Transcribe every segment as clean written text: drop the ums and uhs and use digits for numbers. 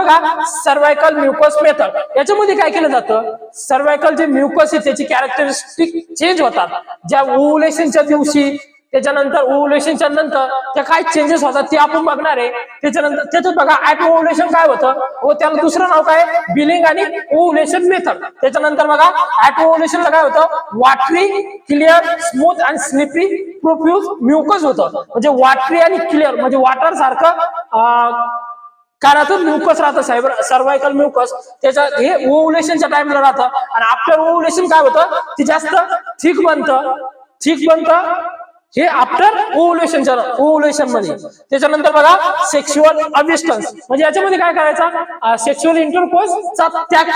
बघा cervical mucus method, याच्यामध्ये काय केलं जातं, सर्वायकल जे म्युकस आहे त्याची कॅरेक्टरिस्टिक चेंज होतात ज्या ओव्हुलेशनच्या दिवशी, त्याच्यानंतर ओव्हुलेशनच्या नंतर त्या काय चेंजेस होतात ते आपण बघणार आहे. त्याच्यानंतर त्याच्यात बघा ऍट ओव्हुलेशन काय होतं व त्याला दुसरं नाव काय, बिलिंग आणि ओव्हुलेशन मेथड. त्याच्यानंतर बघा ऍट ओव्हुलेशनला काय होतं, वॉटरी, क्लिअर, स्मूथ आणि स्लिपरी प्रोफ्यूज म्युकस होतं. म्हणजे वॉटरी आणि क्लिअर म्हणजे वॉटर सारखं कानातून म्युकस राहतं साहेब, सर्वायकल म्युकस. त्याच्या हे ओव्हुलेशनच्या टाइमला राहतं. आणि आफ्टर ओव्हुलेशन काय होतं, ती जास्त थिक बनतं हे आफ्टर ओव्हुलेशन मध्ये. त्याच्यानंतर बघा सेक्शुअल अबिस्टन्स, म्हणजे याच्यामध्ये काय करायचा, सेक्शुअल इंटरकोर्सचा त्याग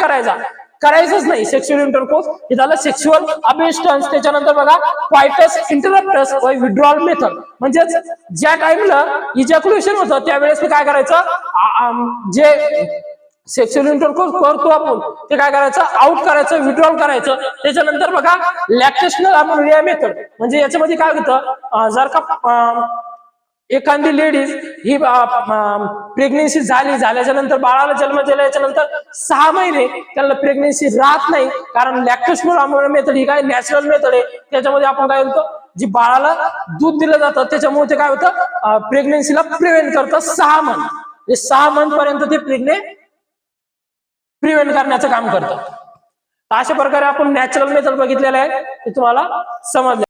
करायचंच नाही. सेक्शुअल इंटरकोर्स हे झालं सेक्शुअल अबिस्टन्स. त्याच्यानंतर बघा क्वायटस इंटरप्टस व विड्रॉल मेथड, म्हणजेच ज्या टाइमला इजॅक्युलेशन होतं त्यावेळेस काय करायचं, जे सेक्शुअल इंटरकोर्स करतो आपण ते काय करायचं, आउट करायचं, विड्रॉल करायचं. त्याच्यानंतर बघा लॅक्टेशनल अमोनिया मेथड, म्हणजे याच्यामध्ये काय होतं, जर का एखादी लेडीज ही प्रेग्नेन्सी झाल्याच्या नंतर बाळाला जन्म दिल्याच्या नंतर 6 महिने त्यांना प्रेग्नेन्सी राहत नाही, कारण लॅक्टेशनल अमोनिया मेथड ही काय नॅचरल मेथड आहे. त्याच्यामध्ये आपण काय होतं, जी बाळाला दूध दिलं जातं त्याच्यामुळे ते काय होतं, प्रेग्नेन्सीला प्रिव्हेंट करतं 6 मंथ. 6 मंथ पर्यंत ते प्रिव्हेंट करण्याचं काम करतं. अशा प्रकारे आपण नॅचरल मेथड बघितलेलं आहे, ते तुम्हाला समजलं.